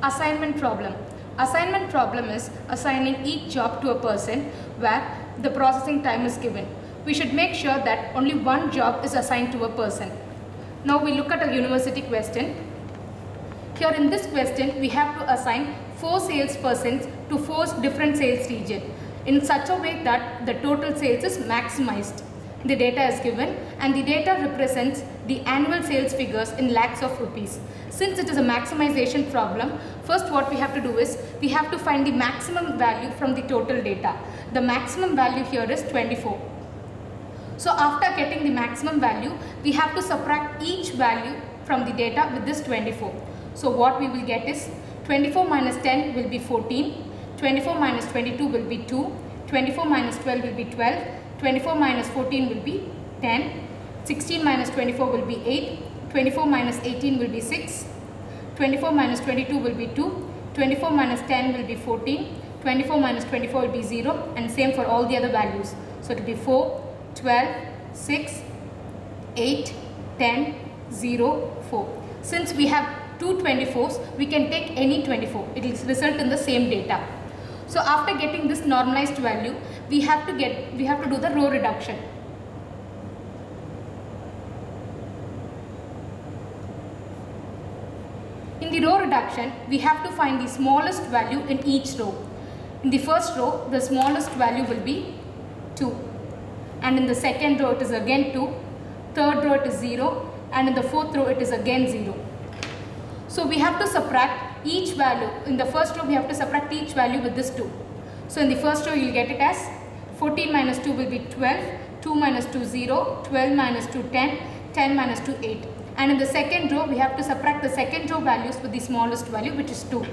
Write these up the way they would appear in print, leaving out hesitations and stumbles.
Assignment problem. Assignment problem is assigning each job to a person where the processing time is given. We should make sure that only one job is assigned to a person. Now we look at a university question. Here in this question, we have to assign 4 salespersons to 4 different sales regions in such a way that the total sales is maximized. The data is given and the data represents the annual sales figures in lakhs of rupees. Since it is a maximization problem, first what we have to do is we have to find the maximum value from the total data. The maximum value here is 24. So after getting the maximum value, we have to subtract each value from the data with this 24. So what we will get is 24 minus 10 will be 14, 24 minus 22 will be 2, 24 minus 12 will be 12, 24 minus 14 will be 10, 16 minus 24 will be 8, 24 minus 18 will be 6, 24 minus 22 will be 2, 24 minus 10 will be 14, 24 minus 24 will be 0, and same for all the other values. So it will be 4, 12, 6, 8, 10, 0, 4. Since we have two 24s, we can take any 24. It will result in the same data. So after getting this normalized value, we have to do the row reduction. In the row reduction, we have to find the smallest value in each row. In the first row, the smallest value will be 2. And in the second row, it is again 2. Third row, it is 0. And in the fourth row, it is again 0. So we have to subtract each value. In the first row, we have to subtract each value with this 2. So in the first row, you will get it as 14 minus 2 will be 12. 2 minus 2, 0. 12 minus 2, 10. 10 minus 2, 8. And in the second row, we have to subtract the second row values with the smallest value, which is 2.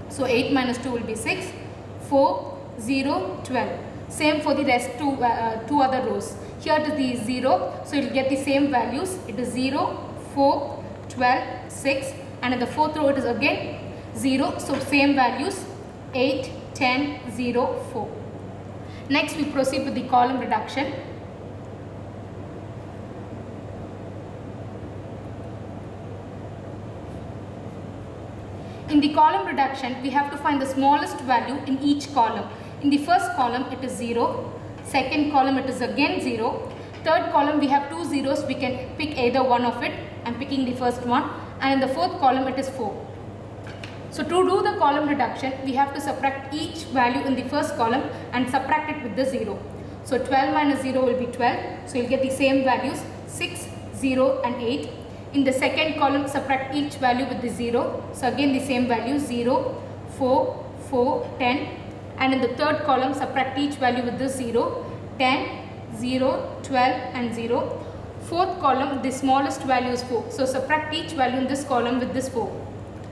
So 8 minus 2 will be 6. 4, 0, 12. Same for the rest two other rows. Here it is the 0. So you will get the same values. It is 0, 4, 12, 6. And in the fourth row, it is again 0. So same values 8, 10, 0, 4. Next, we proceed with the column reduction. In the column reduction, we have to find the smallest value in each column. In the first column, it is 0. Second column, it is again 0. Third column, we have 2 zeros. We can pick either one of it. I am picking the first one. And in the fourth column, it is 4. So to do the column reduction, we have to subtract each value in the first column and subtract it with the 0. So 12 minus 0 will be 12. So you will get the same values 6, 0 and 8. In the second column, subtract each value with the 0. So again the same value 0, 4, 4, 10. And in the third column, subtract each value with the 0, 10, 0, 12 and 0. Fourth column, the smallest value is 4. So subtract each value in this column with this 4.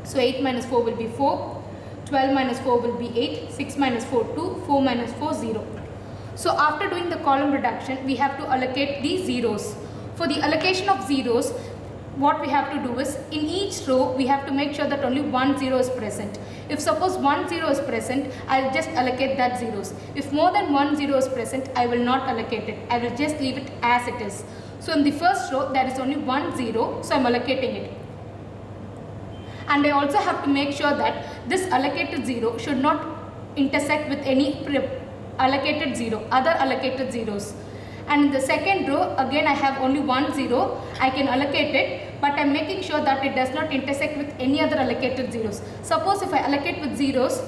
So 8 minus 4 will be 4. 12 minus 4 will be 8. 6 minus 4, 2. 4 minus 4, 0. So after doing the column reduction, we have to allocate the zeros. For the allocation of zeros, what we have to do is, in each row, we have to make sure that only one 0 is present. If suppose one 0 is present, I will just allocate that zeros. If more than one 0 is present, I will not allocate it. I will just leave it as it is. So in the first row, there is only one 0, so I am allocating it. And I also have to make sure that this allocated 0 should not intersect with any allocated 0, other allocated zeros. And in the second row, again I have only one 0, I can allocate it, but I am making sure that it does not intersect with any other allocated zeros. Suppose if I allocate with zeros,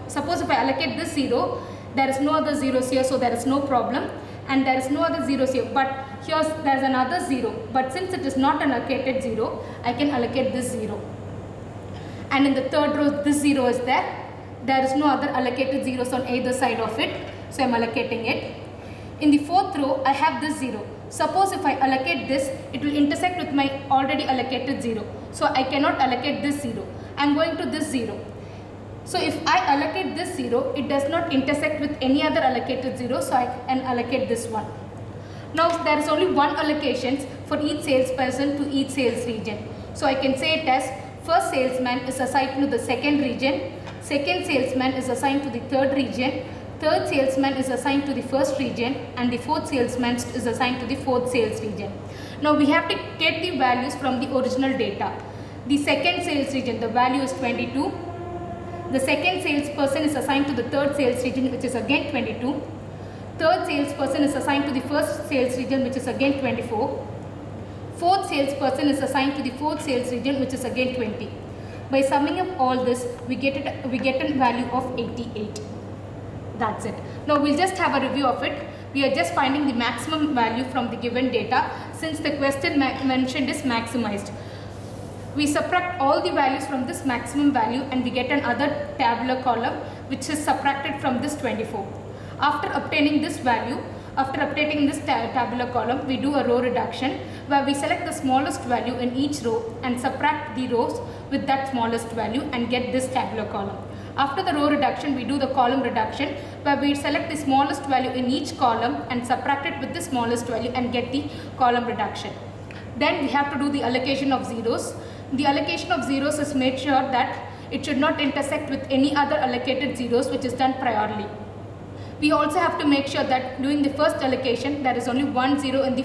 suppose if I allocate this 0, there is no other zeros here, so there is no problem. And there is no other zeros here, but here there is another 0. But since it is not an allocated 0, I can allocate this 0. And in the third row, this 0 is there. There is no other allocated zeros on either side of it, so I am allocating it. In the fourth row, I have this 0. Suppose if I allocate this, it will intersect with my already allocated 0. So I cannot allocate this 0. I am going to this 0. So if I allocate this 0, it does not intersect with any other allocated 0, so I can allocate this one. Now there is only one allocation for each salesperson to each sales region. So I can say it as first salesman is assigned to the second region, second salesman is assigned to the third region, third salesman is assigned to the first region, and the fourth salesman is assigned to the fourth sales region. Now we have to get the values from the original data. The second sales region, the value is 22. The second salesperson is assigned to the third sales region, which is again 22. Third salesperson is assigned to the first sales region, which is again 24. Fourth salesperson is assigned to the fourth sales region, which is again 20. By summing up all this, we get a value of 88. That's it. Now we'll just have a review of it. We are just finding the maximum value from the given data, since the question mentioned is maximized. We subtract all the values from this maximum value and we get another tabular column which is subtracted from this 24. After obtaining this value, after updating this tabular column, we do a row reduction where we select the smallest value in each row and subtract the rows with that smallest value and get this tabular column. After the row reduction, we do the column reduction where we select the smallest value in each column and subtract it with the smallest value and get the column reduction. Then we have to do the allocation of zeros. The allocation of zeros is made sure that it should not intersect with any other allocated zeros, which is done priorly. We also have to make sure that during the first allocation there is only one zero in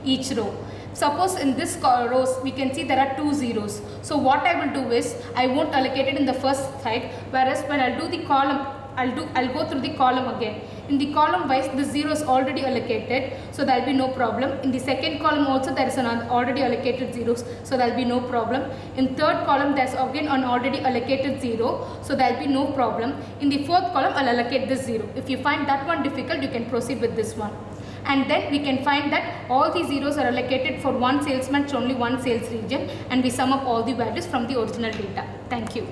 each row. Suppose in this rows we can see there are 2 zeros. So what I will do is I won't allocate it in the first side, whereas when I'll do the column, I'll go through the column again. In the column wise, the zero is already allocated, so there will be no problem. In the second column also there is an already allocated zeros, so there will be no problem. In third column there is again an already allocated zero, so there will be no problem. In the fourth column I'll allocate this zero. If you find that one difficult, you can proceed with this one. And then we can find that all the zeros are allocated for one salesman to only one sales region, and we sum up all the values from the original data. Thank you.